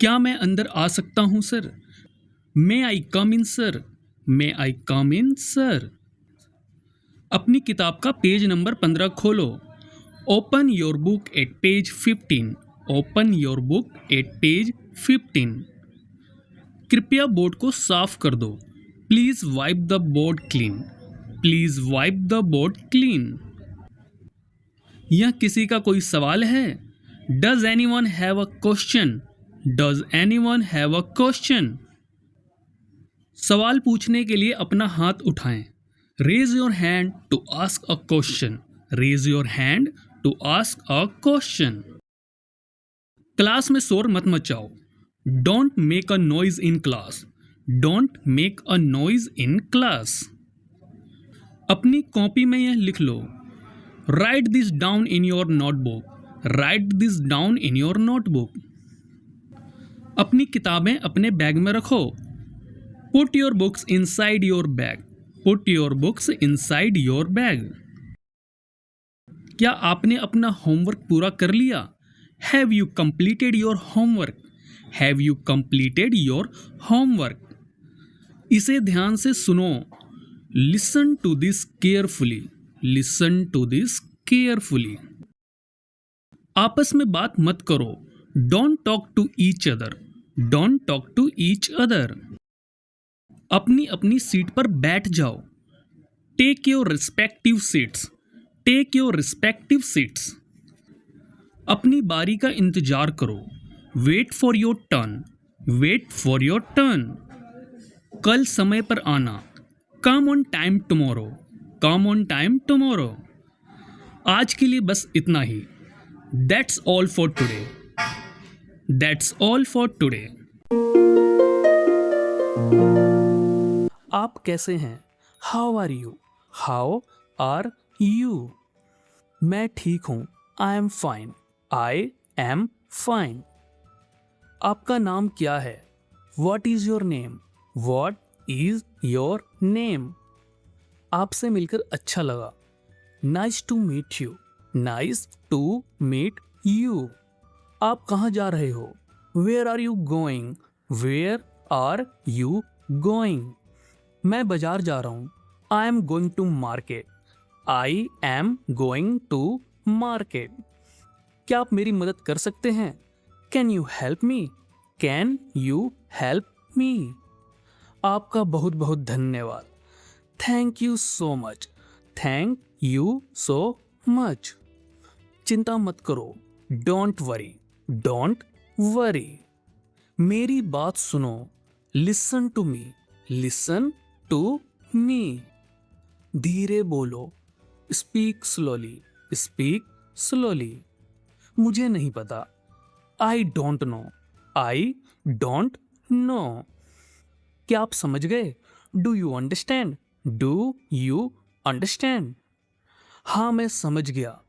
क्या मैं अंदर आ सकता हूँ sir? May I come in sir? May I come in sir? अपनी किताब का पेज नंबर 15 खोलो। Open your book at page 15। Open your book at page 15। कृपया बोर्ड को साफ कर दो। Please wipe the board clean. Please wipe the board clean. यह किसी का कोई सवाल है? Does anyone have a question? Does anyone have a question? सवाल पूछने के लिए अपना हाथ उठाएं। Raise your hand to ask a question. Raise your hand to ask a question. Class में शोर मत मचाओ। Don't make a noise in class. Don't make a noise in class. अपनी कॉपी में यह लिख लो। Write this down in your notebook. Write this down in your notebook. अपनी किताबें अपने बैग में रखो। Put your books inside your bag. Put your books inside your bag. क्या आपने अपना होमवर्क पूरा कर लिया? Have you completed your homework? Have you completed your homework? इसे ध्यान से सुनो। Listen to this carefully. Listen to this carefully. आपस में बात मत करो। Don't talk to each other. Don't talk to each other. अपनी अपनी सीट पर बैठ जाओ। Take your respective seats. Take your respective seats. अपनी बारी का इंतजार करो। Wait for your turn. Wait for your turn. कल समय पर आना। Come on time tomorrow. Come on time tomorrow. आज के लिए बस इतना ही। That's all for today. That's all for today. आप कैसे हैं? How are you? How are you? मैं ठीक हूं। I am fine. I am fine. आपका नाम क्या है? What is your name? What is your name? आपसे मिलकर अच्छा लगा। Nice to meet you. Nice to meet you. आप कहाँ जा रहे हो? Where are you going? Where are you going? मैं बाजार जा रहा हूँ। I am going to market. I am going to market. क्या आप मेरी मदद कर सकते हैं? Can you help me? Can you help me? आपका बहुत बहुत धन्यवाद। Thank you so much. Thank you so much. चिंता मत करो। Don't worry. Don't worry. मेरी बात सुनो। Listen to me. Listen to मी। धीरे बोलो। Speak slowly. Speak slowly. मुझे नहीं पता। I don't know. I don't know. क्या आप समझ गए? Do you understand? Do you understand? हाँ, मैं समझ गया।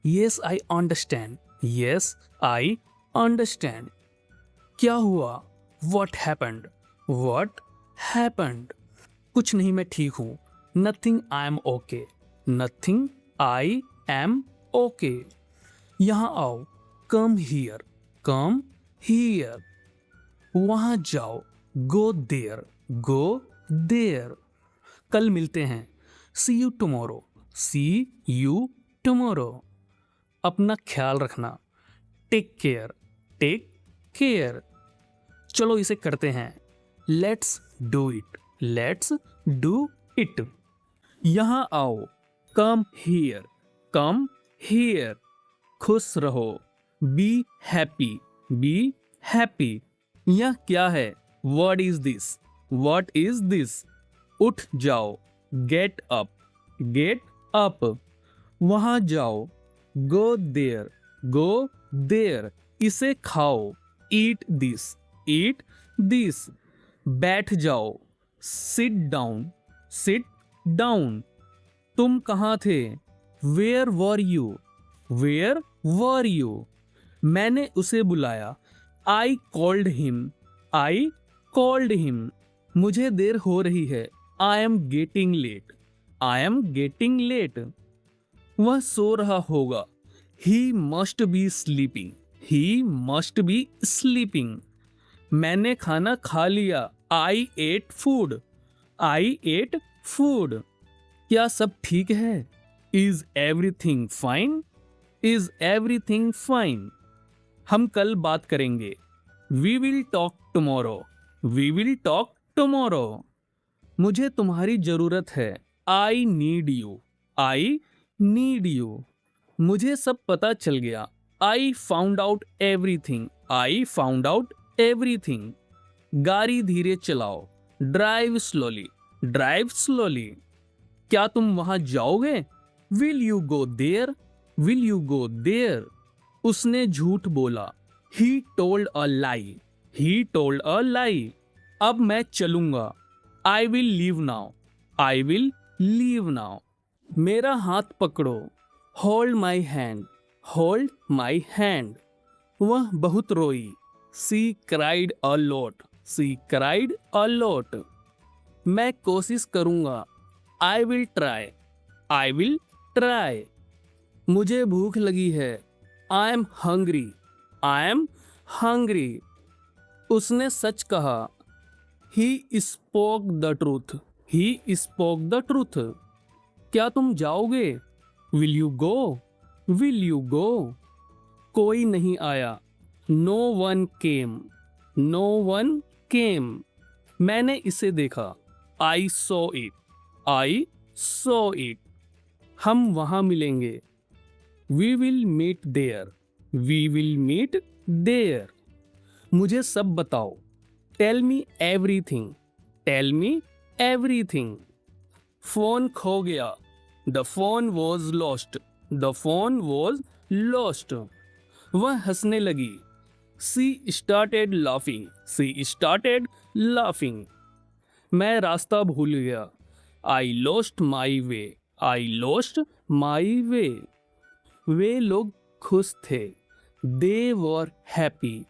Yes I understand. Yes I understand. क्या हुआ? What happened? What happened? कुछ नहीं, मैं ठीक हूं। Nothing, I am okay. Nothing, I am okay. यहां आओ। Come here. Come here. वहां जाओ। Go there. Go there. कल मिलते हैं। See you tomorrow. See you tomorrow. अपना ख्याल रखना। Take care. Take care. चलो इसे करते हैं। Let's do it. Let's do it. यहां आओ। Come here. Come here. खुश रहो। Be happy. Be happy. यह क्या है? What is this? What is this? उठ जाओ। Get up. Get up. वहां जाओ। Go there. Go there. इसे खाओ। Eat this. Eat this. बैठ जाओ। Sit down. Sit down. तुम कहाँ थे? Where were you? Where were you? मैंने उसे बुलाया। I called him. I called him. मुझे देर हो रही है। I am getting late. I am getting late. वह सो रहा होगा। He must be sleeping. He must be sleeping. मैंने खाना खा लिया। I ate food. I ate food. क्या सब ठीक है? Is everything fine? Is everything fine? हम कल बात करेंगे। We will talk tomorrow. We will talk tomorrow. मुझे तुम्हारी जरूरत है। I need you. I need you. मुझे सब पता चल गया। I found out everything. I found out everything. गाड़ी धीरे चलाओ। Drive slowly. Drive slowly. क्या तुम वहां जाओगे? Will you go there? Will you go there? उसने झूठ बोला। He told a lie. He told a lie. अब मैं चलूंगा। I will leave now. I will leave now. मेरा हाथ पकड़ो। Hold my hand. Hold my hand. वह बहुत रोई। She cried a lot. She cried a lot. मैं कोशिश करूंगा। I will try. I will try. मुझे भूख लगी है। I am hungry. I am hungry. उसने सच कहा। He spoke the truth. He spoke the truth. क्या तुम जाओगे? Will you go? Will you go? कोई नहीं आया। No one came. No one came. मैंने इसे देखा। I saw it. I saw it. हम वहां मिलेंगे। We will meet there. We will meet there. मुझे सब बताओ। Tell me everything. Tell me everything. Phone खो गया। The phone was lost. The phone was lost. वह हंसने लगी। She started laughing. She started laughing. मैं रास्ता भूल गया। I lost my way. I lost my वे। वे लोग खुश थे। They were happy.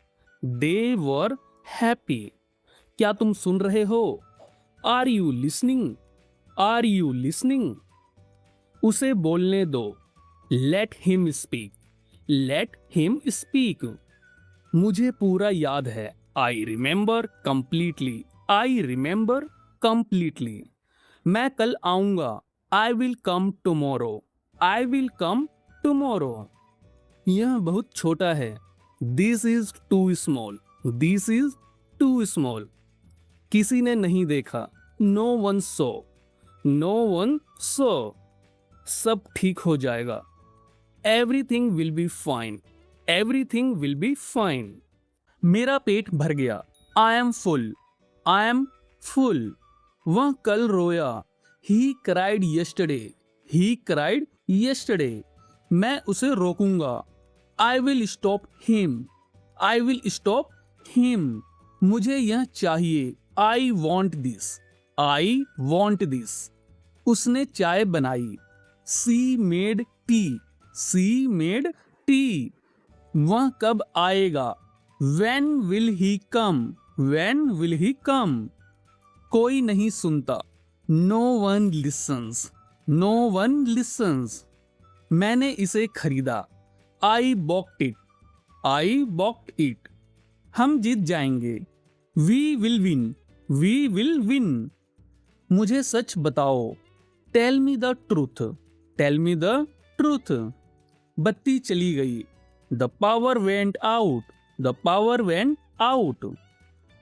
They were happy. क्या तुम सुन रहे हो? Are you listening? Are you listening? उसे बोलने दो। Let him speak. Let him speak. मुझे पूरा याद है। I remember completely. I remember completely. मैं कल आऊंगा। I will come tomorrow. I will come tomorrow. यह बहुत छोटा है। This is too small. This is too small. किसी ने नहीं देखा। नो वन सो। No one saw. सब ठीक हो जाएगा। Everything will be fine. Everything will be fine. मेरा पेट भर गया। I am full. I am full. वह कल रोया। He cried yesterday. He cried yesterday. मैं उसे रोकूंगा। I will stop him. I will stop him. मुझे यह चाहिए। I want this. I want this. उसने चाय बनाई। She made tea. She made tea. वह कब आएगा? When will he come? When will he come? कोई नहीं सुनता। No one listens. No one listens. मैंने इसे खरीदा। I bought it. I bought it. हम जीत जाएंगे। We will win. We will win. मुझे सच बताओ। Tell me the truth. Tell me the truth. बत्ती चली गई। The power went out. The power went out.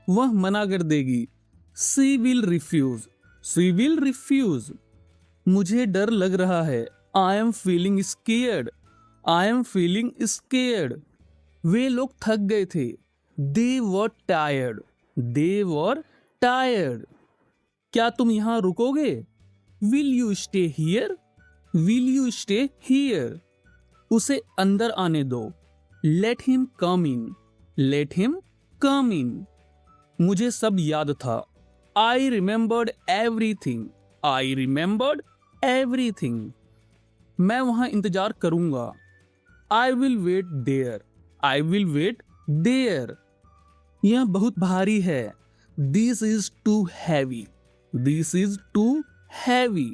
वह मना कर देगी। She will refuse. She will refuse. मुझे डर लग रहा है। I am feeling scared. I am feeling scared. वे लोग थक गए थे। They were tired. They were tired. क्या तुम यहाँ रुकोगे? Will you stay here? Will you stay here? उसे अंदर आने दो। Let him come in. Let him come in. मुझे सब याद था। I remembered everything. I remembered everything. मैं वहां इंतजार करूंगा। I will wait there. I will wait there. यह बहुत भारी है। This is too heavy. This is too heavy.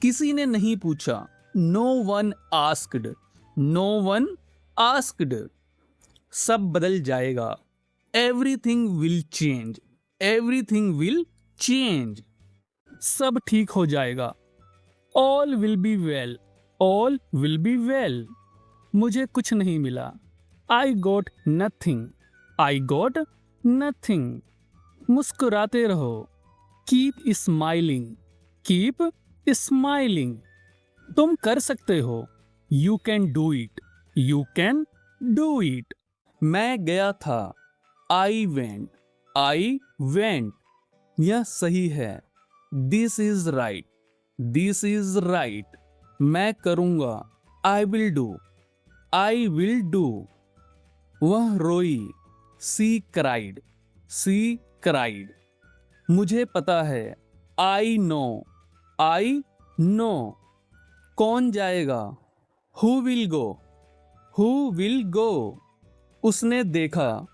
किसी ने नहीं पूछा। No one asked. No one asked. सब बदल जाएगा। Everything will change, everything will change. सब ठीक हो जाएगा। All will be well, all will be well. मुझे कुछ नहीं मिला। I got nothing, I got nothing. मुस्कुराते रहो। Keep smiling, keep smiling. तुम कर सकते हो। You can do it, you can do it. मैं गया था। I went, I went. यह सही है। This is right, this is right. मैं करूंगा। I will do, I will do. वह रोई। She cried, she cried. मुझे पता है। I know, I know. कौन जाएगा? Who will go, who will go. उसने देखा।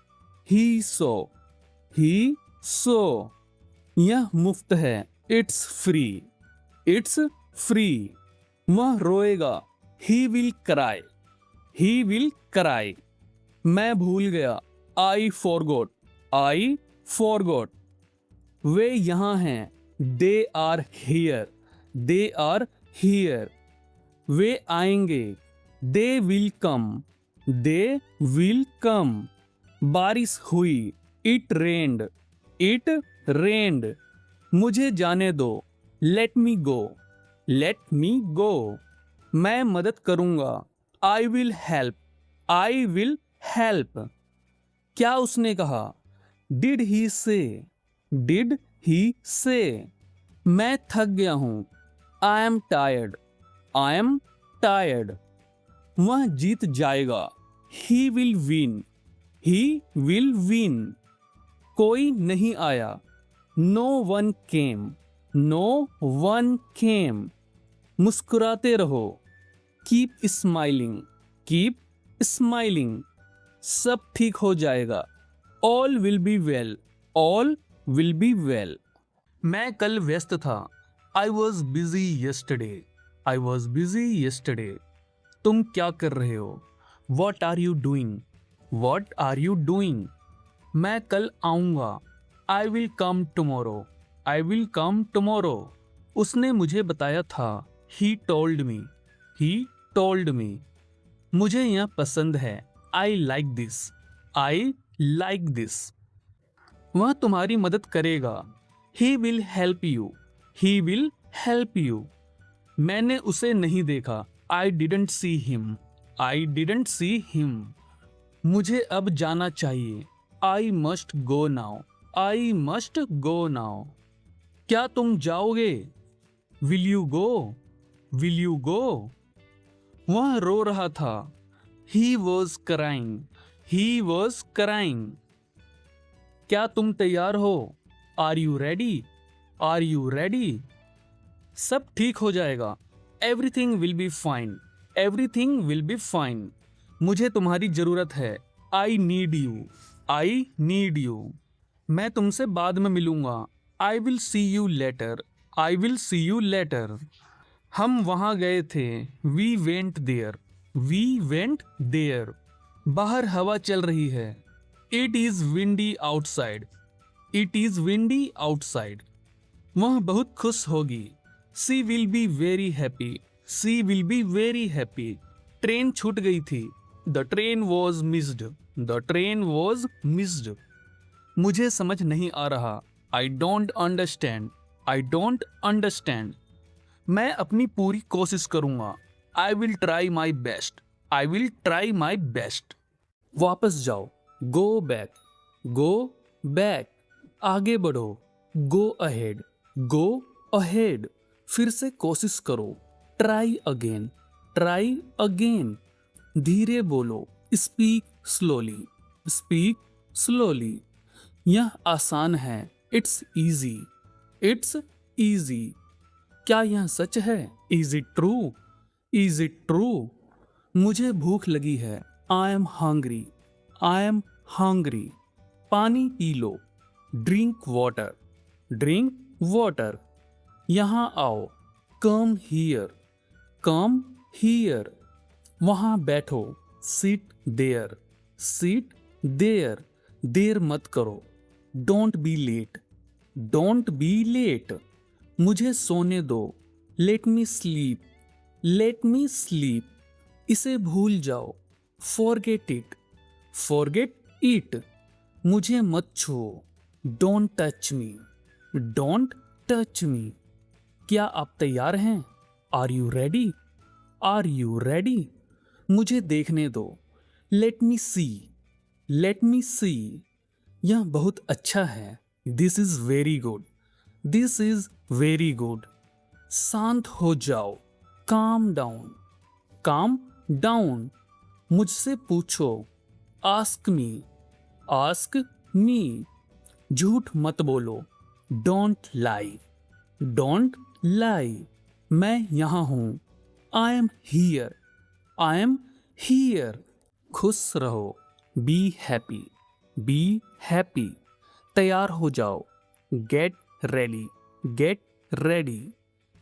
He saw, he saw. यह मुफ्त है। It's free, it's free. वह रोएगा। He will cry, he will cry. मैं भूल गया। I forgot, I forgot. वे यहाँ हैं। They are here, they are here. वे आएंगे। They will come, they will come. बारिश हुई। It rained, it rained. मुझे जाने दो। Let me go, let me go. मैं मदद करूंगा। I will help, I will help. क्या उसने कहा? डिड ही से, डिड ही से। मैं थक गया हूं। I am tired, I am tired. वह जीत जाएगा। He will win, he will win. कोई नहीं आया। No one came, no one came. मुस्कुराते रहो। Keep smiling, keep smiling. सब ठीक हो जाएगा। All will be well, all will be well. मैं कल व्यस्त था। I was busy yesterday, I was busy yesterday. तुम क्या कर रहे हो? What are you doing, what are you doing. मैं कल आऊंगा। I will come tomorrow, I will come tomorrow. उसने मुझे बताया था। He told me, he told me. मुझे यह पसंद है। I like this, I like this. वह तुम्हारी मदद करेगा। He will help you, he will help you. मैंने उसे नहीं देखा। I didn't see him, I didn't see him. मुझे अब जाना चाहिए। I must go now, I must go now. क्या तुम जाओगे? Will you go, will you go. वह रो रहा था। He was crying, he was crying. क्या तुम तैयार हो? Are you ready, are you ready. सब ठीक हो जाएगा। Everything will be fine, everything will be fine. मुझे तुम्हारी जरूरत है। I need you, I need you. मैं तुमसे बाद में मिलूंगा। I will see you later, I will see you later. हम वहां गए थे। We went there, we went there. बाहर हवा चल रही है। It is windy outside, it is windy outside. वह बहुत खुश होगी। She will be very happy, she will be very happy. Train छूट गई थी। The train was missed, the train was missed. मुझे समझ नहीं आ रहा। I don't understand, I don't understand. मैं अपनी पूरी कोशिश करूंगा। I will try my best, I will try my best. वापस जाओ। Go back, go back. आगे बढ़ो। Go ahead, go ahead. फिर से कोशिश करो। Try again, try again. धीरे बोलो। Speak slowly, speak slowly. यह आसान है। It's easy, it's easy. क्या यह सच है? Is it true, is it true. मुझे भूख लगी है। I am hungry, I am hungry. पानी पी लो। Drink water, drink water. यहाँ आओ। Come here, come here. वहाँ बैठो। Sit there, sit there. देर मत करो, don't be late, don't be late. मुझे सोने दो, let me sleep, let me sleep. इसे भूल जाओ, फॉरगेट इट, फॉरगेट इट। मुझे मत छुओ, don't touch me, don't touch me. क्या आप तैयार हैं? Are you ready? Are you ready? मुझे देखने दो, लेट मी सी, लेट मी सी। यह बहुत अच्छा है, this is very good, this is very good. शांत हो जाओ, काम डाउन, काम डाउन। मुझसे पूछो, आस्क मी, आस्क मी। झूठ मत बोलो, डोंट लाई, डोंट लाई। मैं यहाँ हूँ, I am here, I am here. खुश रहो, बी हैप्पी, बी हैप्पी। तैयार हो जाओ, गेट रेडी, गेट रेडी।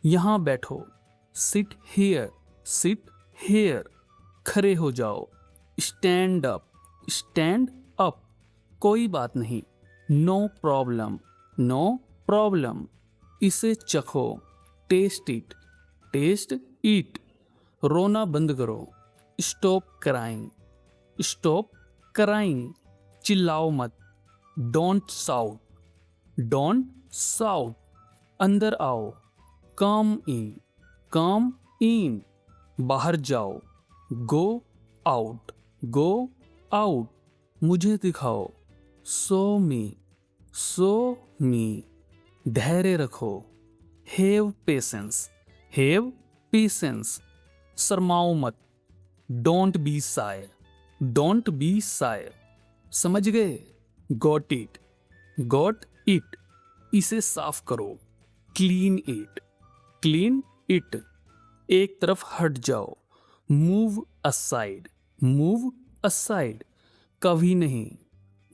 यहाँ बैठो, सिट हियर, सिट हियर। खड़े हो जाओ, स्टैंड अप, स्टैंड अप। कोई बात नहीं, नो प्रॉब्लम, नो प्रॉब्लम। इसे चखो, टेस्ट इट, टेस्ट इट। रोना बंद करो, स्टॉप क्राइंग, स्टॉप क्राइंग। चिल्लाओ मत, डोंट साउट, डोंट साउट। अंदर आओ, कम इन, कम इन। बाहर जाओ, गो आउट, गो आउट। मुझे दिखाओ, सो मी, सो मी। धैर्य रखो, हैव पेशेंस, हैव पेशेंस। शर्माओ मत, don't be shy, don't be shy. समझ गए? Got it, got it. इसे साफ करो, क्लीन इट, क्लीन इट। एक तरफ हट जाओ, मूव असाइड, मूव असाइड। कभी नहीं,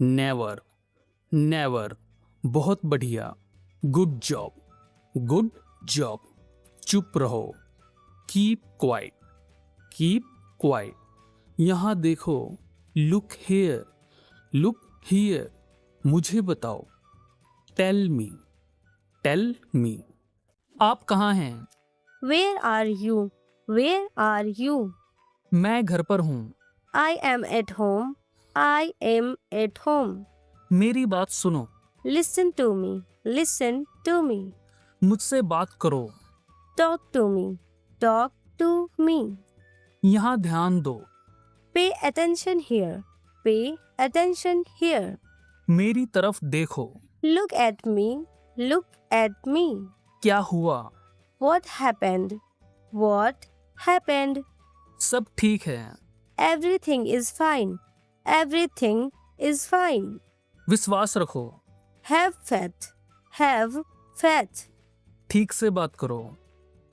नेवर, नेवर। बहुत बढ़िया, गुड जॉब, गुड जॉब। चुप रहो, कीप क्वाइट, कीप क्वाइट। यहाँ देखो, लुक हियर, लुक हियर। मुझे बताओ, टेल मी, टेल मी। आप कहाँ हैं? Where are you? Where are you? मैं घर पर हूँ। I am at home. I am at home. मेरी बात सुनो, Listen to me. Listen to me. मुझसे बात करो। Talk to me. Talk to me. यहाँ ध्यान दो, Pay attention here. Pay attention here. मेरी तरफ देखो। Look at me. Look at me. क्या हुआ? What happened? What happened? सब ठीक है। Everything is fine. Everything is fine. विश्वास रखो, Have faith. Have faith. ठीक से बात करो।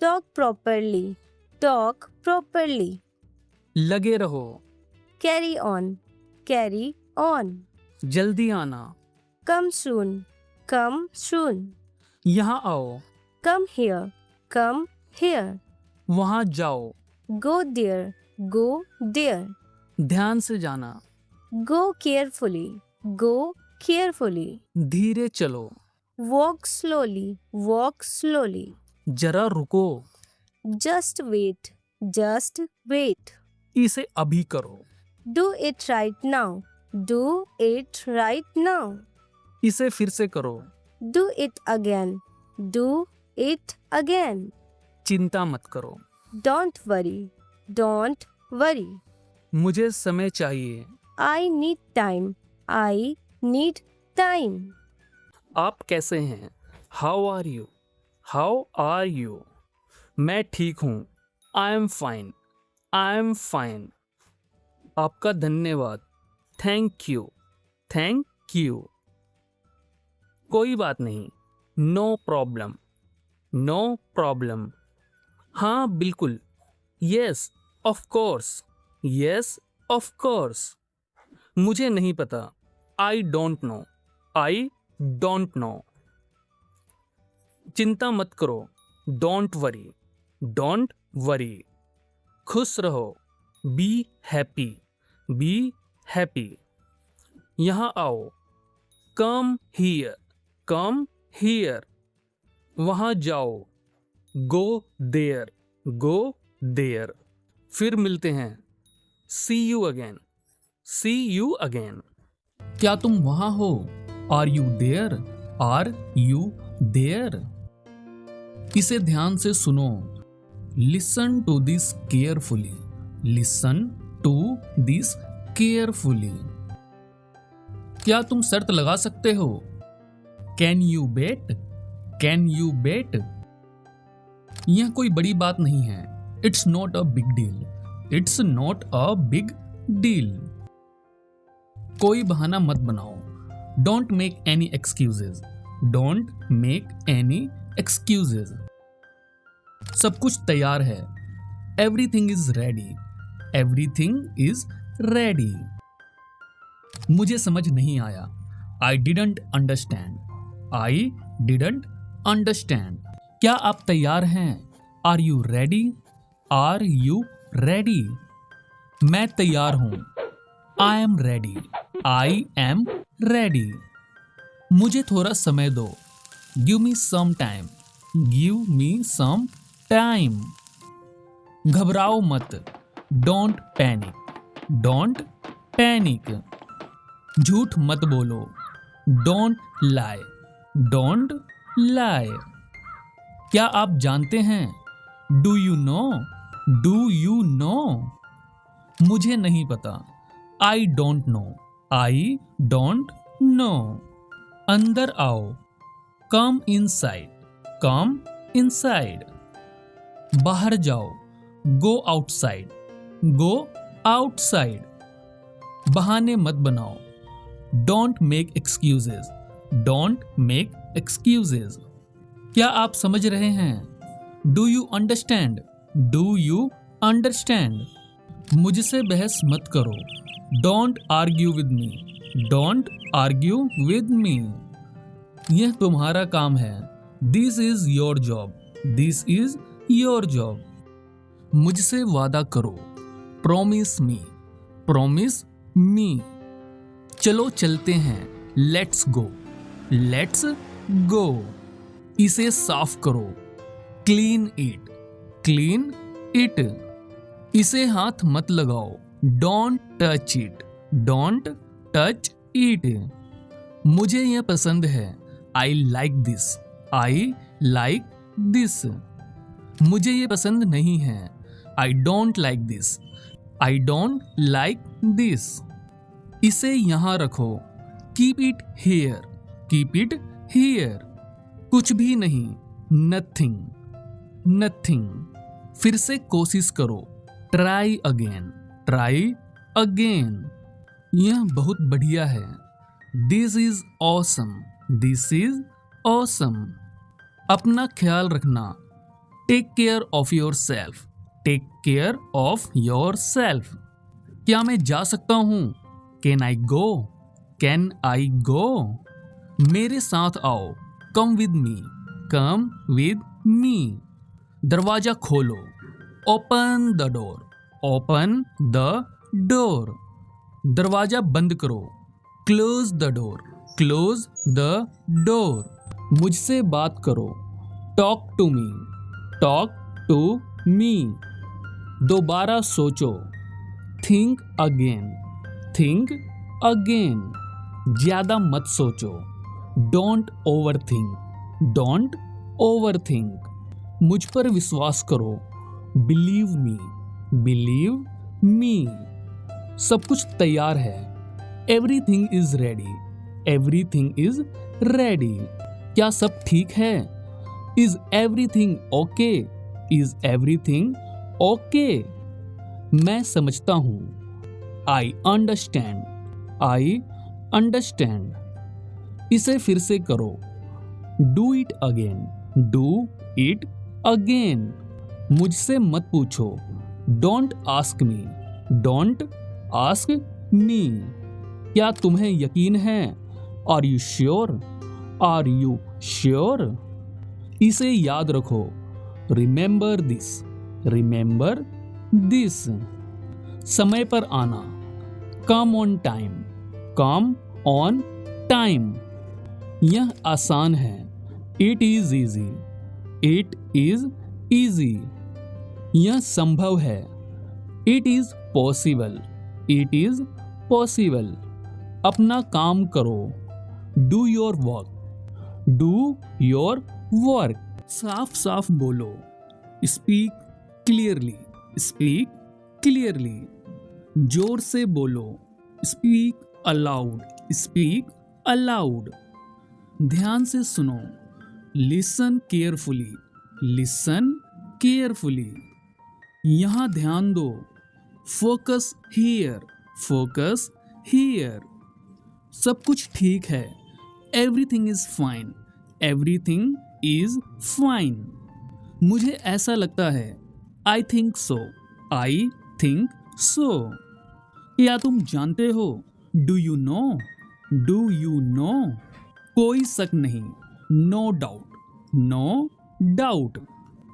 Talk properly. Talk properly. लगे रहो, Carry on. Carry on. जल्दी आना। Come soon. Come soon. यहाँ आओ, Come here. Come here. वहाँ जाओ, Go there. Go there. ध्यान से जाना। Go carefully. Go carefully. धीरे चलो, Walk slowly. Walk slowly. जरा रुको, Just wait. Just wait. इसे अभी करो, Do it right now. Do it right now. इसे फिर से करो। Do it again. Do it again. चिंता मत करो, Don't worry. Don't worry. मुझे समय चाहिए। I need time. I need time. आप कैसे हैं? How are you? How are you? मैं ठीक हूँ, I am fine, I am fine. आपका धन्यवाद, थैंक यू, थैंक यू। कोई बात नहीं, नो प्रॉब्लम, नो प्रॉब्लम। हाँ बिल्कुल, yes of course, yes of course. मुझे नहीं पता, I don't know, I don't know. चिंता मत करो, डोंट वरी, डोंट वरी। खुश रहो, बी हैप्पी, बी हैप्पी। यहाँ आओ, कम हियर, कम हियर। वहाँ जाओ, गो देयर, गो देयर। फिर मिलते हैं, see you again, see you again. क्या तुम वहाँ हो? Are you there, are you there. इसे ध्यान से सुनो, listen to this carefully, listen to this carefully. क्या तुम शर्त लगा सकते हो? Can you bet, can you bet. यह कोई बड़ी बात नहीं है, it's not a big deal, it's not a big deal. कोई बहाना मत बनाओ, don't make any excuses, don't make any excuses. सब कुछ तैयार है, everything is ready, everything is ready. मुझे समझ नहीं आया, I didn't understand, I didn't understand. क्या आप तैयार हैं? Are you ready, are you ready. मैं तैयार हूं, I am ready, I am ready. मुझे थोड़ा समय दो, give me some time, give me some time. घबराओ मत, डोंट पैनिक, डोंट पैनिक। झूठ मत बोलो, डोंट लाई, डोंट लाई। क्या आप जानते हैं? Do you know, do you know. मुझे नहीं पता, I don't know, I don't no. अंदर आओ, कम इनसाइड, कम इनसाइड। बाहर जाओ, गो आउटसाइड, गो आउटसाइड। बहाने मत बनाओ, don't make excuses, don't make excuses. क्या आप समझ रहे हैं? Do you understand, do you understand. मुझसे बहस मत करो, don't argue with me, don't argue with me. यह तुम्हारा काम है, this is your job, this is your job. मुझसे वादा करो, प्रॉमिस मी, प्रॉमिस मी। चलो चलते हैं, लेट्स गो, लेट्स गो। इसे साफ करो, क्लीन इट, क्लीन इट। इसे हाथ मत लगाओ, don't touch it, don't touch it. मुझे यह पसंद है, I like this, I like this. मुझे ये पसंद नहीं है, I don't like this, I don't like this. इसे यहां रखो, keep it here, keep it here. कुछ भी नहीं, नथिंग, नथिंग। फिर से कोशिश करो, ट्राई अगेन, ट्राई अगेन। यह बहुत बढ़िया है, this is awesome, this is awesome. अपना ख्याल रखना, take care of yourself, take care of yourself. क्या मैं जा सकता हूं? Can I go, can I go. मेरे साथ आओ, come with me, come with me. दरवाजा खोलो, open the door, open the door. दरवाजा बंद करो, close the door, close the door. मुझसे बात करो, talk to me, talk to me. दोबारा सोचो, थिंक अगेन, थिंक अगेन। ज्यादा मत सोचो, don't overthink, don't overthink. मुझ पर विश्वास करो, बिलीव मी, बिलीव मी। सब कुछ तैयार है, everything is ready, everything is ready. क्या सब ठीक है? Is everything okay, is everything okay. मैं समझता हूं, आई अंडरस्टैंड, आई अंडरस्टैंड। इसे फिर से करो, do it again, do it again. मुझसे मत पूछो, don't ask me, don't ask me. क्या तुम्हें यकीन है? Are you sure, are you sure. इसे याद रखो, रिमेंबर दिस, रिमेंबर दिस। समय पर आना, come on time, come on time. यह आसान है, it is easy, it is easy. यह संभव है, it is possible, it is possible. अपना काम करो, do your work, do your work. साफ साफ बोलो, स्पीक क्लियरली, स्पीक क्लियरली। जोर से बोलो, स्पीक अलाउड, स्पीक अलाउड। ध्यान से सुनो, लिसन केयरफुली, लिसन केयरफुली। यहाँ ध्यान दो, फोकस हियर, फोकस हियर। सब कुछ ठीक है, everything is fine, everything is fine. मुझे ऐसा लगता है, I think so, I think so. क्या तुम जानते हो, do you know, do you know. कोई शक नहीं, नो डाउट, नो डाउट।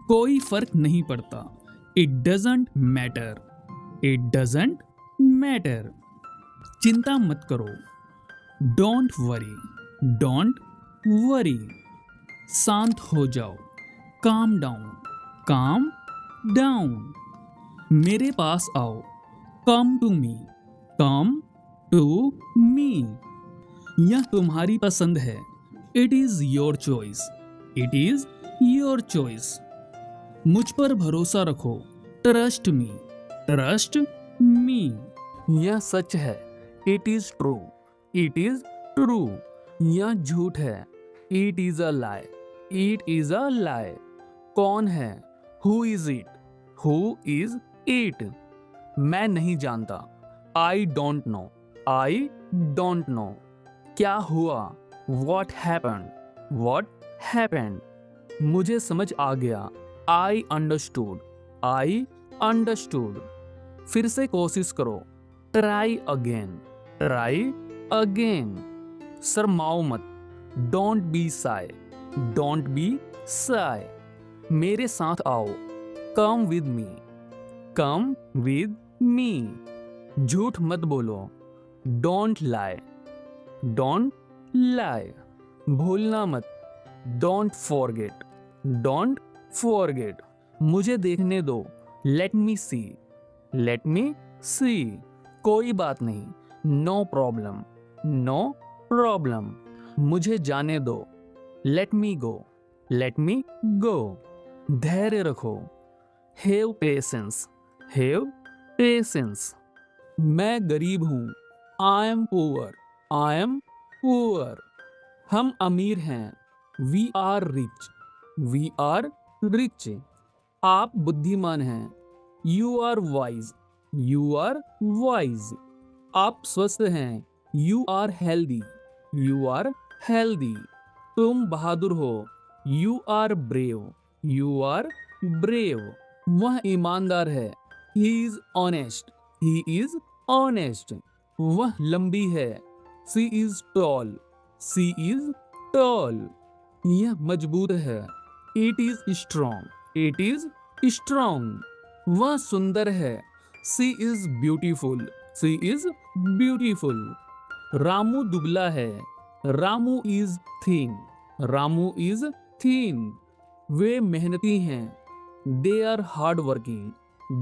कोई फर्क नहीं पड़ता, it doesn't matter, it doesn't matter. चिंता मत करो, डोंट वरी, डोंट वरी। शांत हो जाओ, काम डाउन, काम डाउन। मेरे पास आओ, come to me, come to me. यह तुम्हारी पसंद है, it is your choice, it is your choice. मुझ पर भरोसा रखो, ट्रस्ट मी, ट्रस्ट मी। यह सच है, it is true, it is true. यह झूठ है, it is a lie, it is a lie. कौन है, who is it, who is it. मैं नहीं जानता, I don't know, I don't know. क्या हुआ, वॉट हैपेंड, वॉट हैपेंड। मुझे समझ आ गया, आई अंडरस्टूड, आई अंडरस्टूड। फिर से कोशिश करो, ट्राई अगेन, ट्राई अगेन। शर्माओ मत, don't be Sai, don't be Sai. मेरे साथ आओ, come with me, come with me. झूठ मत बोलो, डोंट लाई, डोंट लाई। भूलना मत, डोंट फॉरगेट, डोंट फॉरगेट। मुझे देखने दो, लेट मी सी, लेट मी सी। कोई बात नहीं, नो प्रॉब्लम, नो प्रॉब्लम। मुझे जाने दो, let me go, let me गो। धैर्य रखो, हैव पेशेंस, हैव पेशेंस। मैं गरीब हूँ, I am poor, I am poor. हम अमीर हैं, we are rich, we are rich. आप बुद्धिमान हैं, you are wise, you are wise. आप स्वस्थ हैं, you are healthy, you are healthy. तुम बहादुर हो, you are brave, you are brave. वह ईमानदार है, he is honest, he is honest. वह लंबी है, she is tall, she is tall. यह मजबूत है, it is strong, it is strong. वह सुंदर है, she is beautiful, she is beautiful. Ramu दुबला है, Ramu is thin, Ramu is thin. वे मेहनती हैं, they are hard working,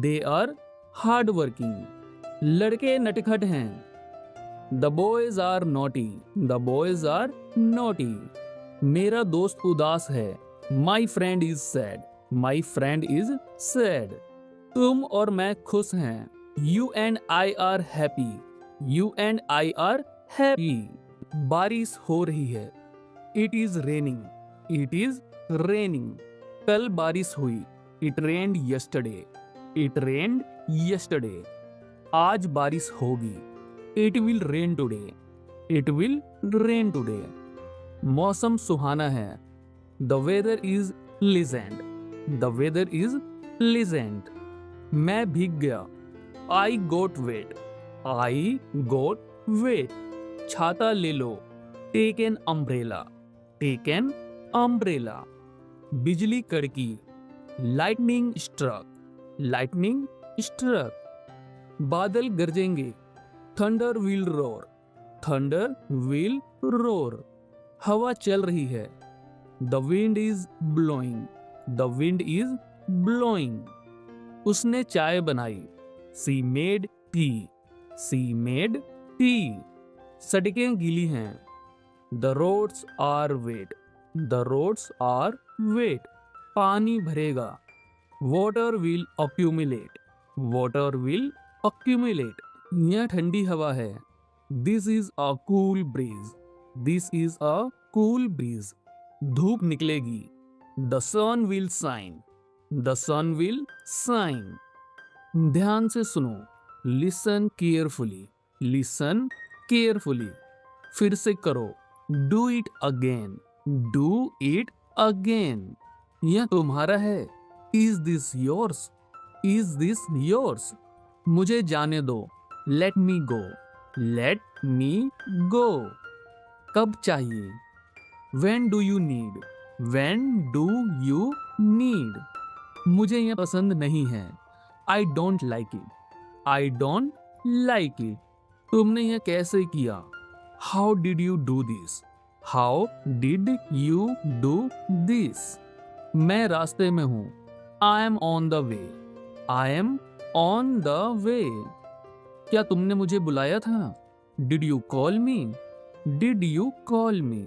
they are hard working. लड़के नटखट हैं, the boys are naughty, the boys are naughty. मेरा दोस्त उदास है, my friend is sad, my friend is sad. तुम और मैं खुश हैं, you and I are happy, you and I are happy. बारिश हो रही है, it is raining, it is raining. कल बारिश हुई, it rained yesterday, it rained yesterday. आज बारिश होगी, it will rain today, it will rain today. मौसम सुहाना है, the weather is pleasant, the weather is pleasant. मैं भीग गया, आई गोट वेट, आई गोट वेट। छाता ले लो, take an umbrella, take an umbrella. बिजली कड़की, लाइटनिंग स्ट्रक, लाइटनिंग स्ट्रक। बादल गरजेंगे, thunder will roar, thunder will roar. हवा चल रही है। The wind is blowing. The wind is blowing. उसने चाय बनाई। She made tea. She made tea. सड़कें गीली हैं। The roads are wet. The roads are wet. पानी भरेगा। Water will accumulate. Water will accumulate. यह ठंडी हवा है। This is a cool breeze. This is a cool breeze. धूप निकलेगी। The sun will shine. The sun will shine. ध्यान से सुनो। Listen carefully. Listen carefully. फिर से करो। Do it again. Do it again. यह तुम्हारा है। Is this yours. Is this yours. मुझे जाने दो। Let me go. Let me go. कब चाहिए। When do you need? When do you need? मुझे यह पसंद नहीं है। I don't like it. I don't like it. तुमने यह कैसे किया। How did you do this? How did you do this? मैं रास्ते में हूँ। I am on the way. I am on the way. क्या तुमने मुझे बुलाया था। Did you call me? Did you call me?